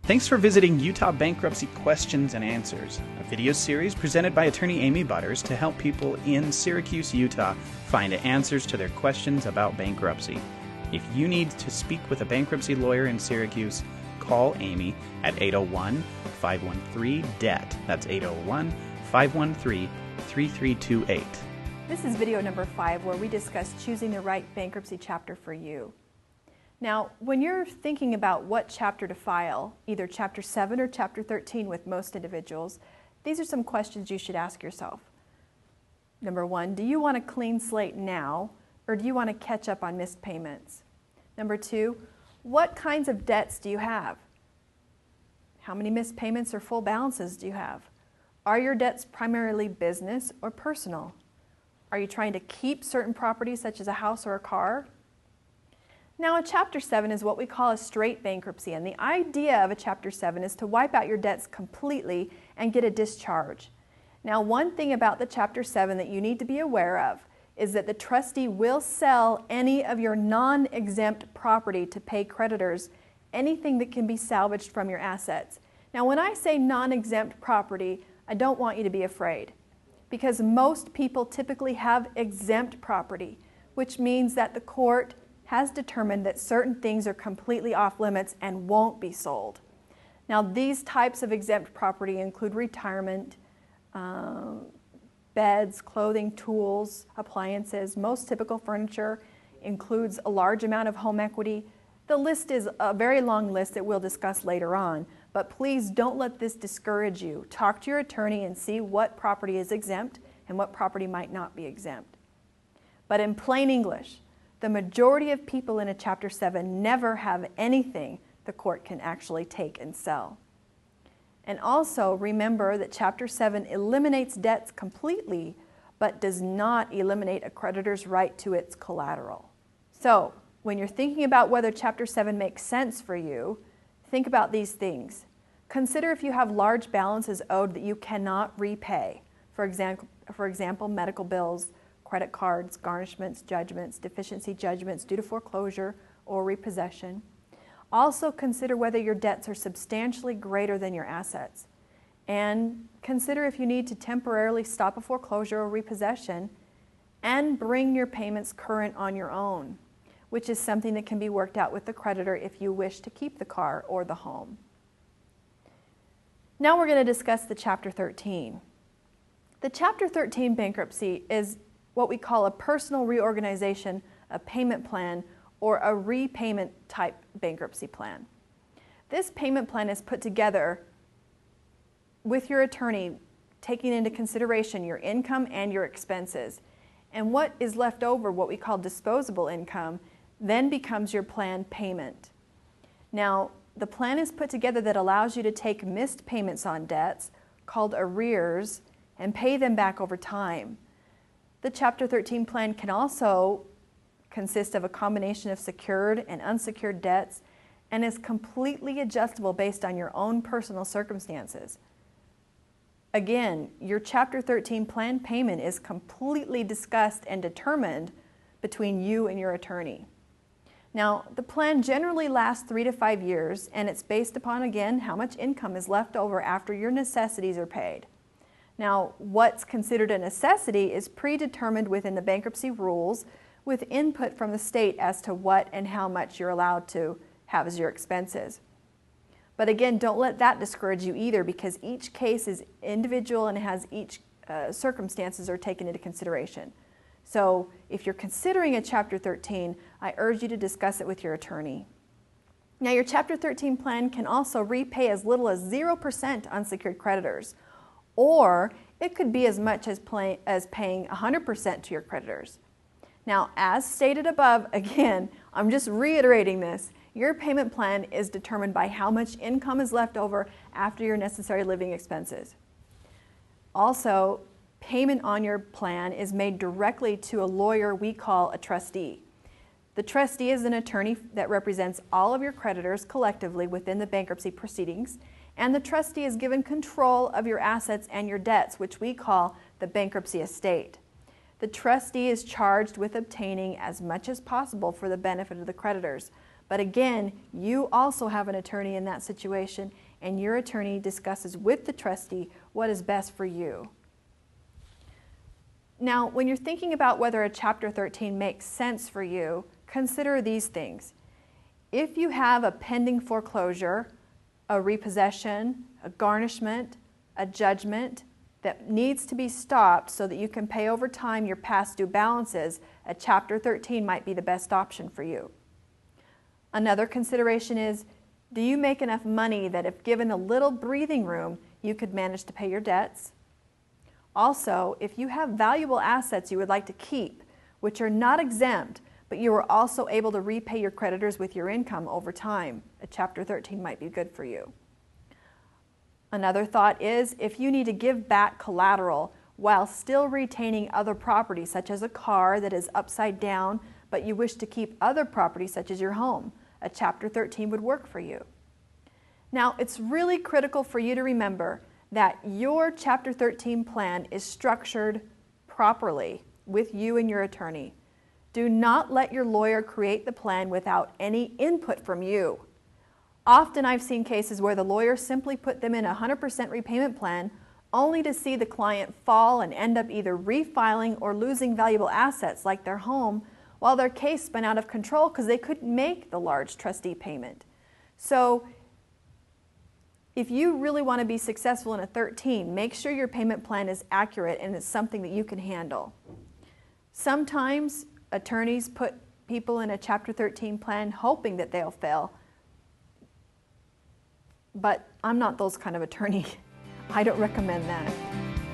Thanks for visiting Utah Bankruptcy Questions and Answers, a video series presented by attorney Amy Butters to help people in Syracuse, Utah find answers to their questions about bankruptcy. If you need to speak with a bankruptcy lawyer in Syracuse, call Amy at 801-513-DEBT. That's 801-513-3328. This is video number 5 where we discuss choosing the right bankruptcy chapter for you. Now, when you're thinking about what chapter to file, either Chapter 7 or Chapter 13 with most individuals, these are some questions you should ask yourself. Number 1, do you want a clean slate now, or do you want to catch up on missed payments? Number 2, what kinds of debts do you have? How many missed payments or full balances do you have? Are your debts primarily business or personal? Are you trying to keep certain properties such as a house or a car? Now, a Chapter 7 is what we call a straight bankruptcy, and the idea of a Chapter 7 is to wipe out your debts completely and get a discharge. Now, one thing about the Chapter 7 that you need to be aware of is that the trustee will sell any of your non-exempt property to pay creditors, anything that can be salvaged from your assets. Now, when I say non-exempt property, I don't want you to be afraid, because most people typically have exempt property, which means that the court has determined that certain things are completely off limits and won't be sold. Now, these types of exempt property include retirement, beds, clothing, tools, appliances. Most typical furniture includes a large amount of home equity. The list is a very long list that we'll discuss later on, but please don't let this discourage you. Talk to your attorney and see what property is exempt and what property might not be exempt. But in plain English, the majority of people in a Chapter 7 never have anything the court can actually take and sell. And also remember that Chapter 7 eliminates debts completely, but does not eliminate a creditor's right to its collateral. So, when you're thinking about whether Chapter 7 makes sense for you, think about these things. Consider if you have large balances owed that you cannot repay. For example, medical bills, credit cards, garnishments, judgments, deficiency judgments due to foreclosure or repossession. Also consider whether your debts are substantially greater than your assets. And consider if you need to temporarily stop a foreclosure or repossession and bring your payments current on your own, which is something that can be worked out with the creditor if you wish to keep the car or the home. Now we're going to discuss the Chapter 13. The Chapter 13 bankruptcy is what we call a personal reorganization, a payment plan, or a repayment type bankruptcy plan. This payment plan is put together with your attorney, taking into consideration your income and your expenses. And what is left over, what we call disposable income, then becomes your planned payment. Now, the plan is put together that allows you to take missed payments on debts, called arrears, and pay them back over time. The Chapter 13 plan can also consist of a combination of secured and unsecured debts and is completely adjustable based on your own personal circumstances. Again, your Chapter 13 plan payment is completely discussed and determined between you and your attorney. Now, the plan generally lasts 3 to 5 years, and it's based upon, again, how much income is left over after your necessities are paid. Now, what's considered a necessity is predetermined within the bankruptcy rules with input from the state as to what and how much you're allowed to have as your expenses. But again, don't let that discourage you either, because each case is individual and has each circumstances are taken into consideration. So if you're considering a Chapter 13, I urge you to discuss it with your attorney. Now, your Chapter 13 plan can also repay as little as 0% unsecured creditors, or it could be as much as paying 100% to your creditors. Now, as stated above, again, I'm just reiterating this, your payment plan is determined by how much income is left over after your necessary living expenses. Also, payment on your plan is made directly to a lawyer we call a trustee. The trustee is an attorney that represents all of your creditors collectively within the bankruptcy proceedings, and the trustee is given control of your assets and your debts, which we call the bankruptcy estate. The trustee is charged with obtaining as much as possible for the benefit of the creditors, But again, you also have an attorney in that situation, and your attorney discusses with the trustee what is best for you. Now, when you're thinking about whether a Chapter 13 makes sense for you, consider these things. If you have a pending foreclosure, a repossession, a garnishment, a judgment that needs to be stopped so that you can pay over time your past due balances, a Chapter 13 might be the best option for you. Another consideration is, do you make enough money that if given a little breathing room, you could manage to pay your debts? Also, if you have valuable assets you would like to keep, which are not exempt, but you are also able to repay your creditors with your income over time, a Chapter 13 might be good for you. Another thought is, if you need to give back collateral while still retaining other property, such as a car that is upside down, but you wish to keep other property, such as your home, a Chapter 13 would work for you. Now, it's really critical for you to remember that your Chapter 13 plan is structured properly with you and your attorney. Do not let your lawyer create the plan without any input from you. Often I've seen cases where the lawyer simply put them in a 100% repayment plan only to see the client fall and end up either refiling or losing valuable assets like their home while their case spun out of control because they couldn't make the large trustee payment. So if you really want to be successful in a 13, make sure your payment plan is accurate and it's something that you can handle. Sometimes attorneys put people in a Chapter 13 plan hoping that they'll fail, but I'm not those kind of attorney. I don't recommend that.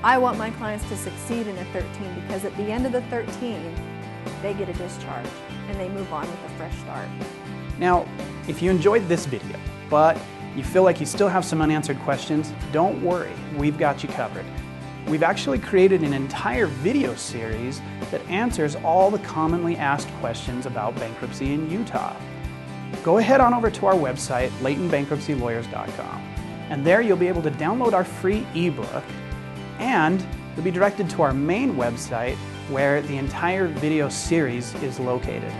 I want my clients to succeed in a 13 because at the end of the 13, they get a discharge and they move on with a fresh start. Now, if you enjoyed this video, but you feel like you still have some unanswered questions, don't worry, we've got you covered. We've actually created an entire video series that answers all the commonly asked questions about bankruptcy in Utah. Go ahead on over to our website, LaytonBankruptcyLawyers.com, and there you'll be able to download our free ebook, and you'll be directed to our main website where the entire video series is located.